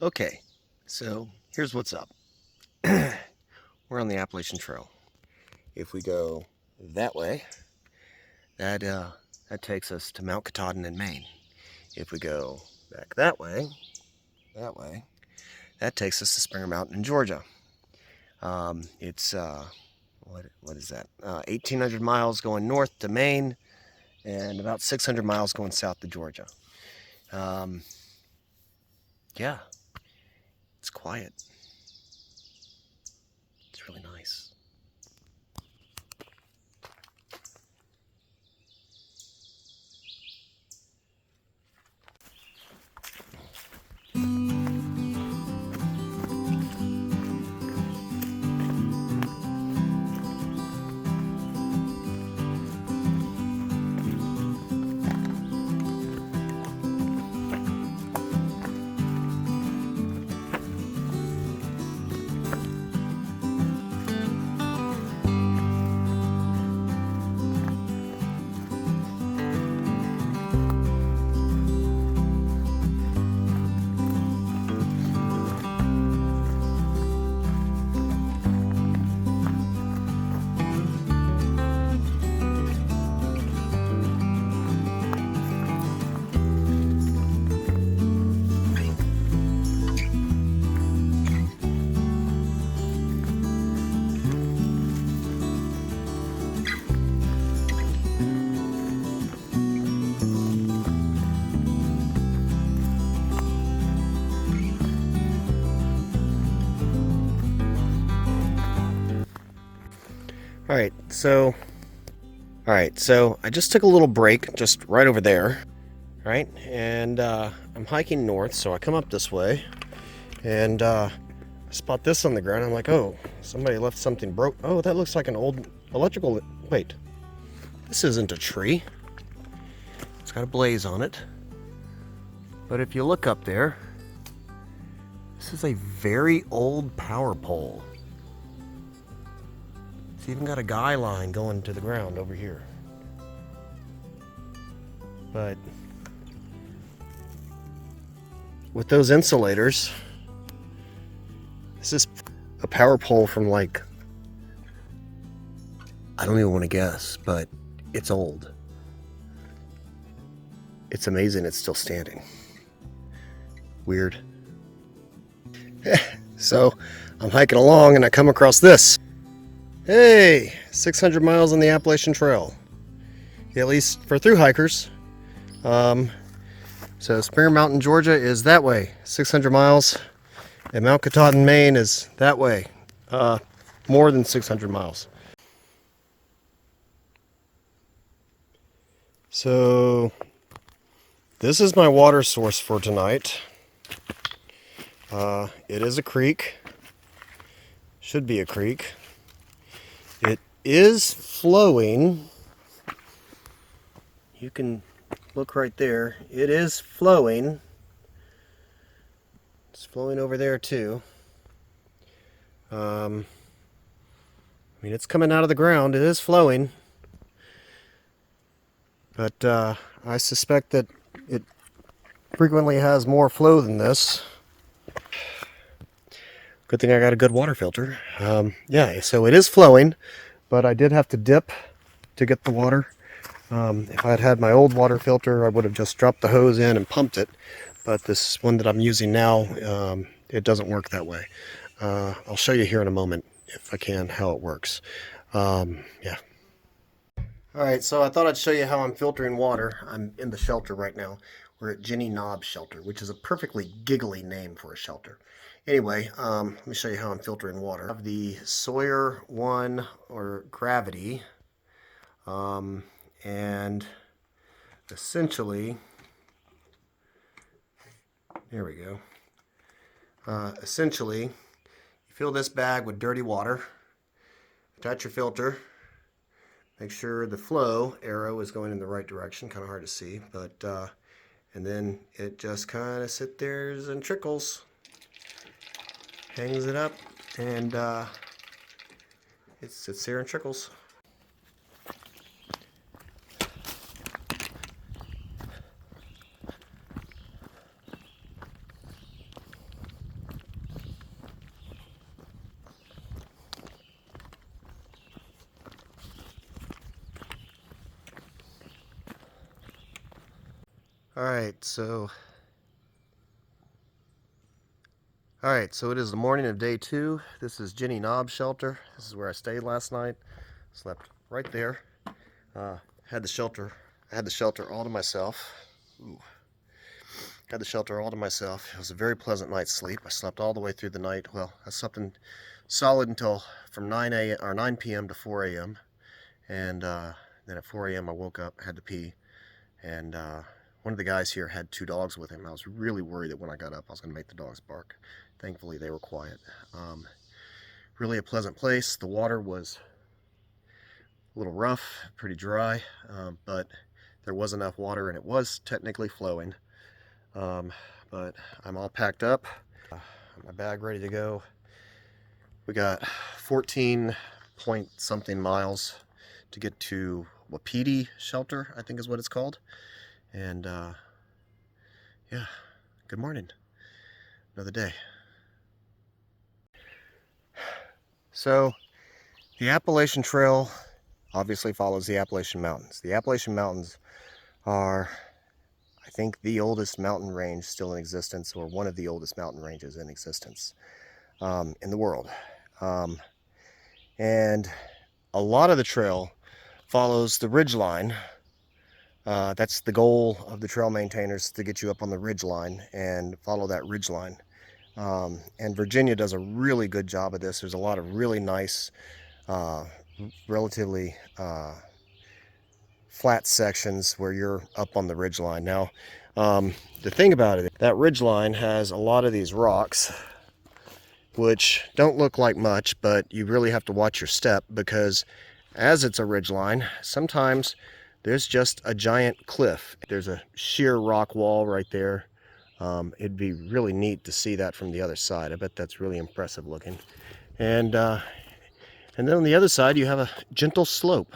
Okay, so here's what's up. We're on the Appalachian Trail. If we go that way, that takes us to Mount Katahdin in Maine. If we go back that way, that takes us to Springer Mountain in Georgia. It's what is that? 1,800 miles going north to Maine, and about 600 miles going south to Georgia. Um, yeah, it's quiet. It's really nice. All right, so I just took a little break just right over there, right? And I'm hiking north, so I come up this way, and I spot this on the ground. I'm like, oh, somebody left something broke. Oh, that looks like an old electrical. Wait, this isn't a tree. It's got a blaze on it. But if you look up there, this is a very old power pole. It's even got a guy line going to the ground over here. But with those insulators, this is a power pole from like, I don't even want to guess, but it's old. It's amazing it's still standing. Weird. So I'm hiking along and I come across this. Hey, 600 miles on the Appalachian Trail. At least for thru hikers. So Springer Mountain, Georgia is that way, 600 miles. And Mount Katahdin, Maine is that way, more than 600 miles. So this is my water source for tonight. It is a creek. Should be a creek. It is flowing. You can look right there. It is flowing. It's flowing over there too. I mean, it's coming out of the ground. It is flowing. But I suspect that it frequently has more flow than this. Good thing I got a good water filter. Yeah, so it is flowing, but I did have to dip to get the water. If I had had my old water filter, I would have just dropped the hose in and pumped it. But this one that I'm using now, it doesn't work that way. I'll show you here in a moment, if I can, how it works. Yeah. Alright, so I thought I'd show you how I'm filtering water. I'm in the shelter right now. We're at Jenny Knobb's shelter, which is a perfectly giggly name for a shelter. Anyway, let me show you how I'm filtering water. I have the Sawyer 1 or Gravity, and essentially, there we go. Essentially, you fill this bag with dirty water, attach your filter, make sure the flow arrow is going in the right direction, kind of hard to see, but, and then it just kind of sits there and trickles. Hangs it up, and it sits there and trickles. Alright, so it is the morning of day 2. This is Jenny Knobb's shelter. This is where I stayed last night. Slept right there. Had the shelter all to myself. Ooh. Had the shelter all to myself. It was a very pleasant night's sleep. I slept all the way through the night. Well, I slept in solid until from 9 p.m. to 4 a.m. And then at 4 a.m. I woke up, had to pee, and one of the guys here had 2 dogs with him. I was really worried that when I got up I was going to make the dogs bark. Thankfully they were quiet. Really a pleasant place. The water was a little rough, pretty dry, but there was enough water and it was technically flowing. But I'm all packed up, my bag ready to go. We got 14 point something miles to get to Wapiti shelter, I think is what it's called. And yeah, good morning. Another day. So the Appalachian Trail obviously follows the Appalachian Mountains. The Appalachian Mountains are, I think, the oldest mountain range still in existence, or one of the oldest mountain ranges in existence in the world. And a lot of the trail follows the ridge line. That's the goal of the trail maintainers, to get you up on the ridge line and follow that ridge line. And Virginia does a really good job of this. There's a lot of really nice, relatively flat sections where you're up on the ridge line. Now, the thing about it, that ridge line has a lot of these rocks, which don't look like much, but you really have to watch your step, because as it's a ridge line, sometimes there's just a giant cliff. There's a sheer rock wall right there. It'd be really neat to see that from the other side. I bet that's really impressive looking. And then on the other side you have a gentle slope.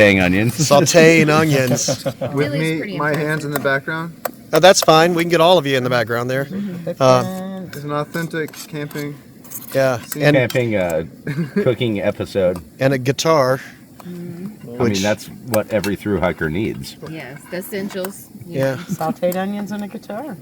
sautéing onions. Sautéing onions. With me, my hands in the background. Oh, that's fine. We can get all of you in the background there. It's an authentic camping. Yeah, And Camping cooking episode. and a guitar. I mean, that's what every thru hiker needs. Yes, the essentials. Yeah. Sauteed onions and a guitar.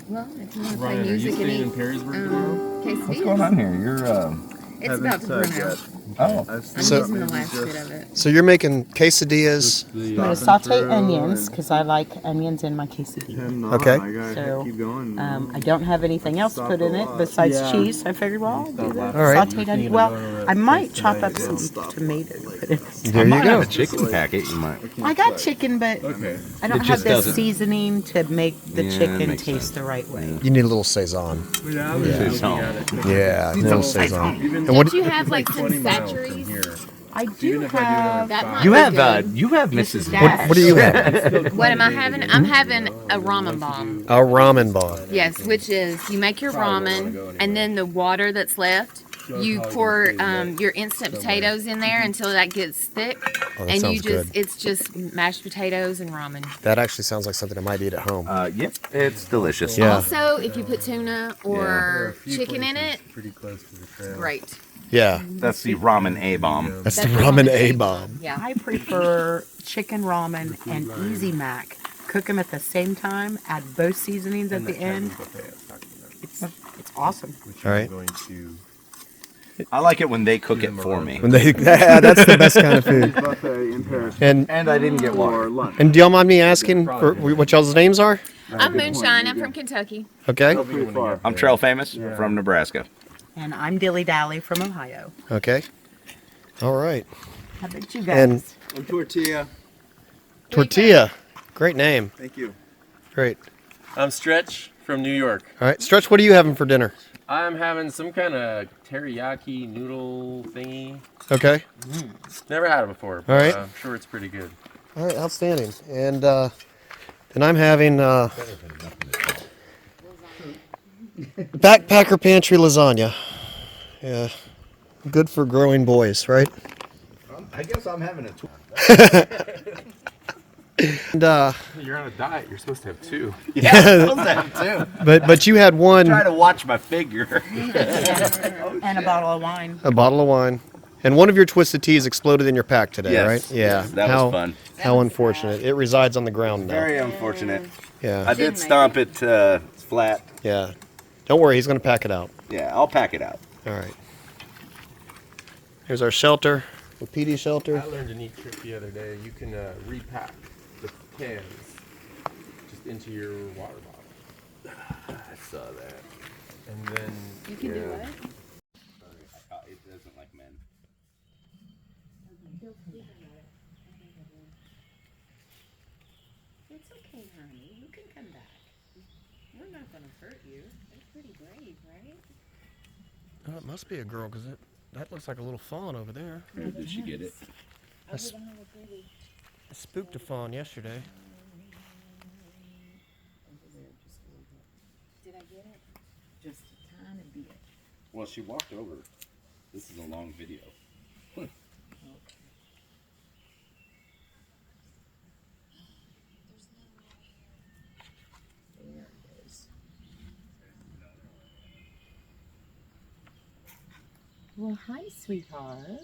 Well, if you want to play Ryan, are you music and staying eat in Pearisburg? quesadillas. What's going on here? You're It's about to burn out. oh. I'm So- using the last bit of it. So you're making quesadillas. I'm going to saute onions because I like onions in my quesadilla. Okay. I gotta So, keep going. I don't have anything else to put in it besides cheese. I figured, well, I'll do that. All right. Sauteed onion. Well, I might chop up some tomato to put in. There you go. A chicken packet, you might. I got chicken, but Okay. I don't It have just the doesn't- seasoning to make the Yeah, chicken makes taste sense. the right way. You need a little saison. Yeah, I was just looking at it. Yeah, a little saison. Even And what? Don't you have like some 20 miles from satcheries? here. I do Even if I do have. another That might You be have good. Mrs. Dash. What do you have? What am I having? I'm having a ramen bomb. A ramen bomb. Yes, which is you make your ramen and then the water that's left, you pour your instant potatoes in there until that gets thick, Oh, that and sounds you just good. it's just mashed potatoes and ramen. That actually sounds like something I might eat at home. Yep, it's delicious. Yeah. Also, if you put tuna There are or a few chicken in places it, pretty close to the trail. great. Yeah, That's the ramen A-bomb. that's the ramen A bomb. Yeah. I prefer chicken ramen and Easy Mac. Cook them at the same time. Add both seasonings at the end. It's awesome. All right. I'm going to I like it when they cook it for me. When they, that's the best kind of food. buffet in Paris And And I didn't get for water. lunch. and do y'all mind me asking for what y'all's names are? I'm Moonshine. I'm from Kentucky. Okay. Pretty far. I'm trail famous from Nebraska. And I'm Dilly Dally from Ohio. Okay. All right. How about you guys? And And tortilla. Tortilla. Great name. Thank you. Great. I'm Stretch from New York. All right. Stretch, what are you having for dinner? I'm having some kind of teriyaki noodle thingy. Okay. Never had it before, but All right. I'm sure it's pretty good. All right. Outstanding. And I'm having backpacker pantry lasagna. Yeah. Good for growing boys, right? I guess I'm having a tour. And You're on a diet. You're supposed to have two. Yeah, I'm supposed to have two. but you had one, Try to watch my figure. And a bottle of wine. a bottle of wine, and one of your twisted teas exploded in your pack today, Yes. right? Yeah. Yes, that was fun. How unfortunate. It resides on the ground now. Very unfortunate. Yeah. I did stomp it flat. Yeah. Don't worry, he's going to pack it out. Yeah, I'll pack it out. All right. Here's our shelter, the PD shelter. I learned a neat trick the other day. You can repack the cans just into your water bottle. I saw that. And then You can do what? It doesn't like men. It's okay, honey. You can come back. We're not going to hurt you. They're pretty brave, right? Oh, it must be a girl because that looks like a little fawn over there. Did she get it? I spooked a fawn yesterday. Did I get it? Just a tiny bit. Well, she walked over. This is a long video. There it is. Well, hi, sweetheart.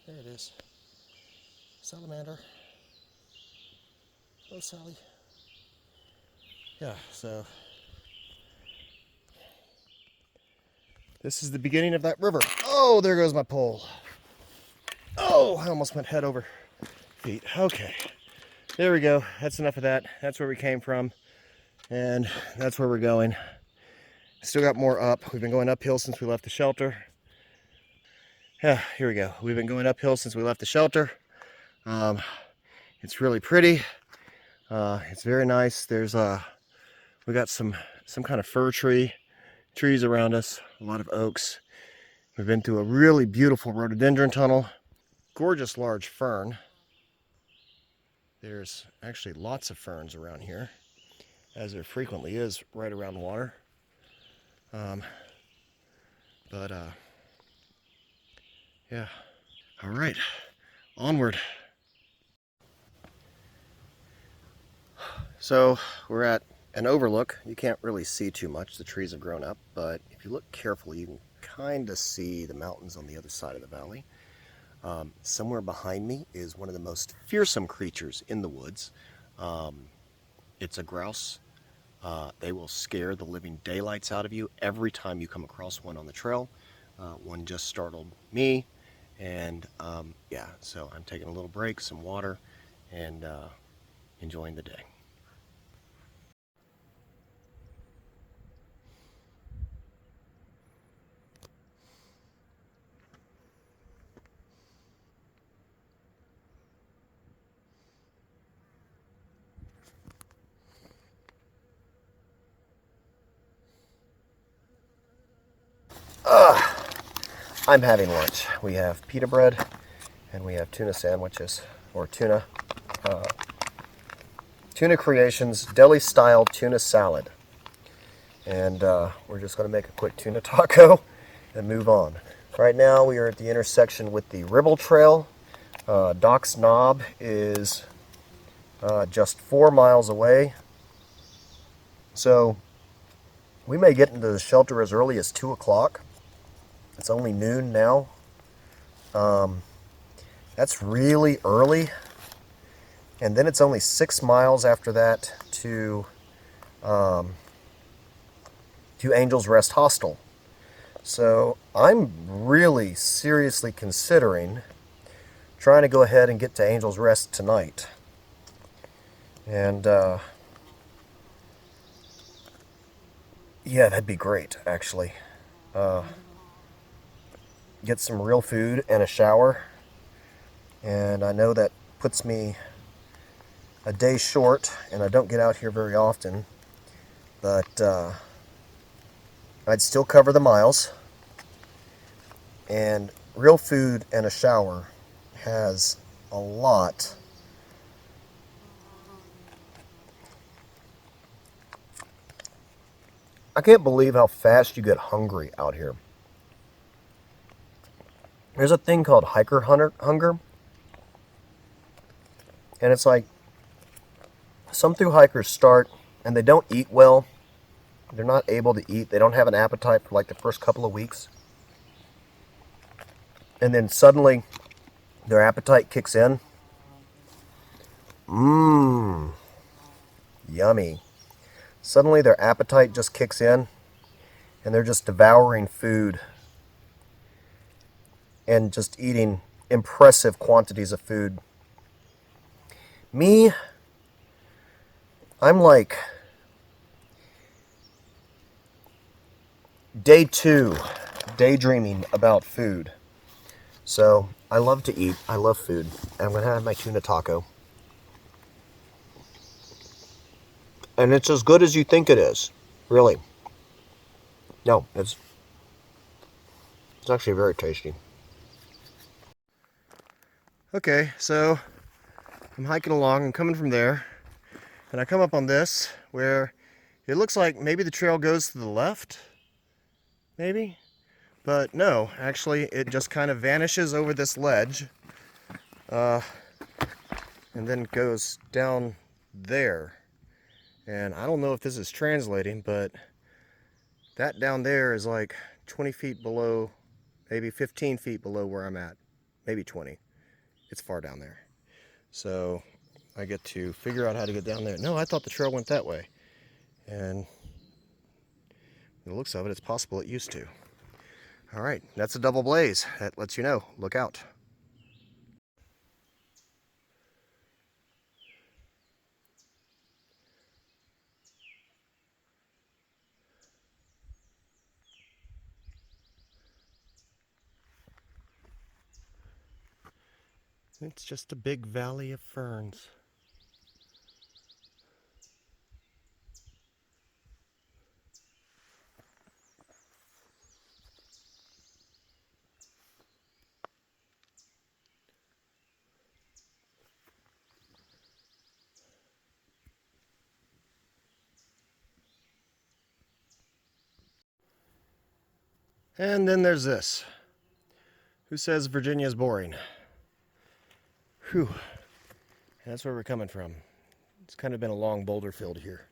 There it is. Salamander. Oh, Sally. Yeah, so this is the beginning of that river. Oh, there goes my pole. Oh, I almost went head over feet. Okay, there we go. That's enough of that. That's where we came from, and that's where we're going. Still got more up. We've been going uphill since we left the shelter. Yeah, here we go. We've been going uphill since we left the shelter. It's really pretty. It's very nice. We got some kind of fir trees around us, a lot of oaks. We've been through a really beautiful rhododendron tunnel. Gorgeous large fern. There's actually lots of ferns around here, as there frequently is right around water. Yeah. All right, onward. So we're at an overlook. You can't really see too much. The trees have grown up, but if you look carefully, you can kind of see the mountains on the other side of the valley. Somewhere behind me is one of the most fearsome creatures in the woods. It's a grouse. They will scare the living daylights out of you every time you come across one on the trail. One just startled me, and yeah, so I'm taking a little break, some water, and enjoying the day. I'm having lunch. We have pita bread and we have tuna sandwiches, or tuna Creations deli style tuna salad. And we're just going to make a quick tuna taco and move on. Right now we are at the intersection with the Ribble Trail. Doc's Knob is just 4 miles away. So we may get into the shelter as early as 2 o'clock. It's only noon now. That's really early. And then it's only 6 miles after that to Angel's Rest Hostel. So I'm really seriously considering trying to go ahead and get to Angel's Rest tonight. And yeah, that'd be great, actually. Get some real food and a shower. And I know that puts me a day short, and I don't get out here very often. But I'd still cover the miles. And real food and a shower has a lot. I can't believe how fast you get hungry out here. There's a thing called hiker hunger. And it's like, some thru hikers start and they don't eat well. They're not able to eat. They don't have an appetite for like the first couple of weeks. And then suddenly their appetite kicks in. Yummy. Suddenly their appetite just kicks in and they're just devouring food and just eating impressive quantities of food. Me, I'm like day 2, daydreaming about food. So I love to eat. I love food. I'm going to have my tuna taco. And it's as good as you think it is. Really. No, it's actually very tasty. Okay, so I'm hiking along. I'm coming from there. And I come up on this where it looks like maybe the trail goes to the left. Maybe. But no, actually it just kind of vanishes over this ledge. And then goes down there. And I don't know if this is translating, but that down there is like 20 feet below, maybe 15 feet below where I'm at. Maybe 20. It's far down there. So I get to figure out how to get down there. No, I thought the trail went that way. And the looks of it, it's possible it used to. All right, that's a double blaze. That lets you know, look out. It's just a big valley of ferns. And then there's this. Who says Virginia is boring? Whew. That's where we're coming from. It's kind of been a long boulder field here,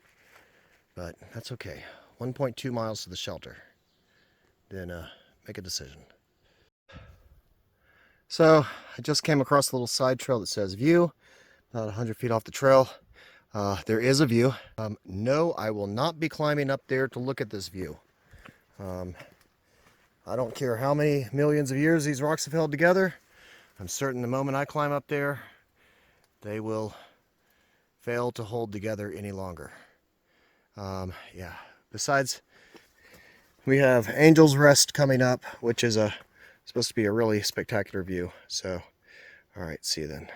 but that's okay. 1.2 miles to the shelter. Then make a decision. So I just came across a little side trail that says view, about 100 feet off the trail. There is a view. No, I will not be climbing up there to look at this view. I don't care how many millions of years these rocks have held together. I'm certain the moment I climb up there, they will fail to hold together any longer. Yeah. Besides, we have Angel's Rest coming up, which is supposed to be a really spectacular view. So, all right, see you then.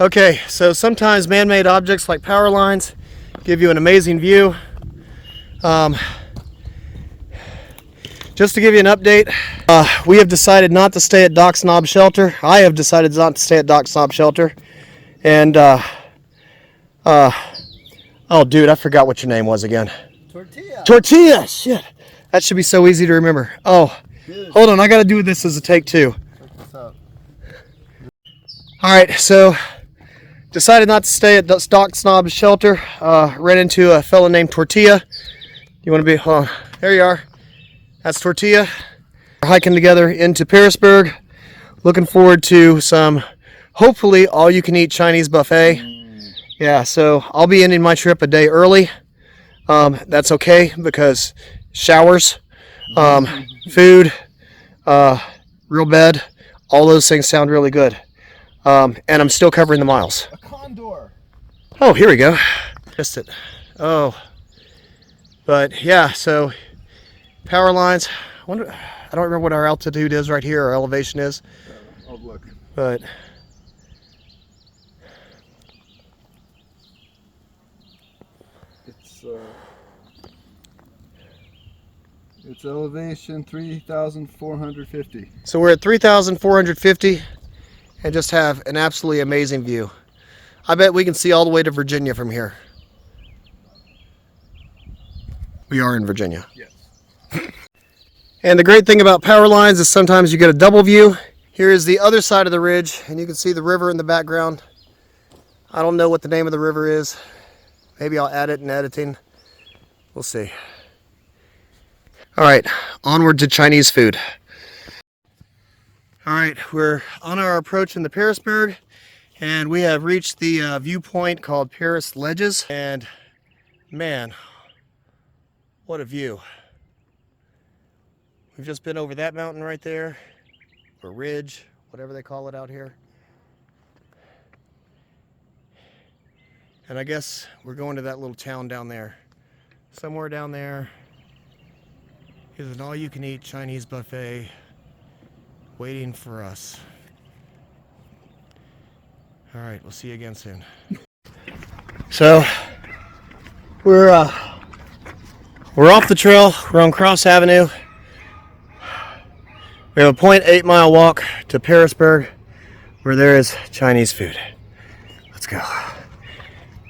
Okay, so sometimes man-made objects like power lines give you an amazing view. Just to give you an update, we have decided not to stay at Doc's Knob Shelter. I have decided not to stay at Doc's Knob Shelter. And, oh dude, I forgot what your name was again. Tortilla. Tortilla, shit. That should be so easy to remember. Oh, hold on, I gotta do this as a take two. Check this out. All right, so decided not to stay at Doc's Knob Shelter. Ran into a fellow named Tortilla. You wanna be, hold on, there you are. That's Tortilla. We're hiking together into Pearisburg. Looking forward to some, hopefully, all-you-can-eat Chinese buffet. Yeah, so I'll be ending my trip a day early. That's okay because showers, food, real bed, all those things sound really good. And I'm still covering the miles. A condor. Oh, here we go. Missed it. Oh. But yeah, so power lines. I don't remember what our altitude is right here, our elevation is. Oh, look. But It's elevation 3,450. so we're at 3,450 and just have an absolutely amazing view. I bet we can see all the way to Virginia from here. We are in Virginia. Yes. And the great thing about power lines is sometimes you get a double view. Here is the other side of the ridge, and you can see the river in the background. I don't know what the name of the river is. Maybe I'll add it in editing. We'll see. All right, onward to Chinese food. All right, we're on our approach into Pearisburg, and we have reached the viewpoint called Paris Ledges. And man, what a view. We've just been over that mountain right there, or ridge, whatever they call it out here. And I guess we're going to that little town down there. Somewhere down there is an all-you-can-eat Chinese buffet waiting for us. All right, we'll see you again soon. So we're off the trail. We're on Cross Avenue. We have a 0.8 mile walk to Pearisburg where there is Chinese food. Let's go.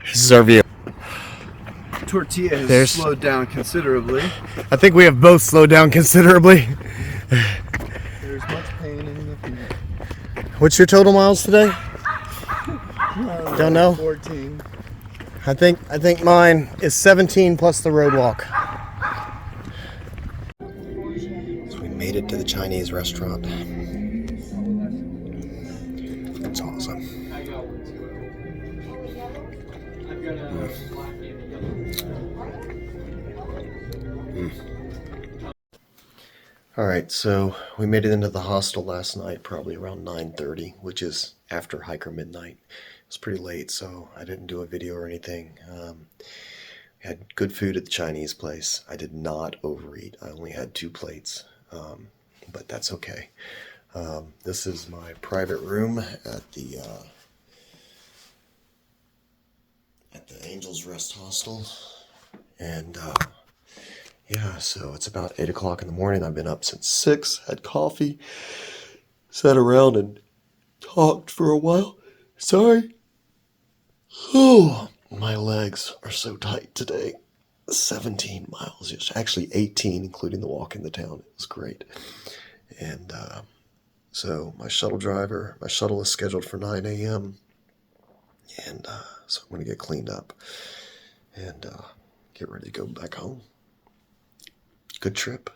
This is our view. Tortilla has There's- slowed down considerably. I think we have both slowed down considerably. There's much pain in the feet. What's your total miles today? Don't know. 14. I think mine is 17 plus the road walk. So we made it to the Chinese restaurant. It's awesome. All right, so we made it into the hostel last night, probably around 9:30, which is after hiker midnight. It's pretty late, so I didn't do a video or anything. We had good food at the Chinese place. I did not overeat. I only had 2 plates, but that's okay. This is my private room at the Angels Rest Hostel, and yeah, so it's about 8 o'clock in the morning. I've been up since 6, had coffee, sat around and talked for a while. Sorry. Oh, my legs are so tight today. 17 miles, actually 18, including the walk in the town. It was great. And so my shuttle is scheduled for 9 a.m. And so I'm going to get cleaned up and get ready to go back home. Good trip.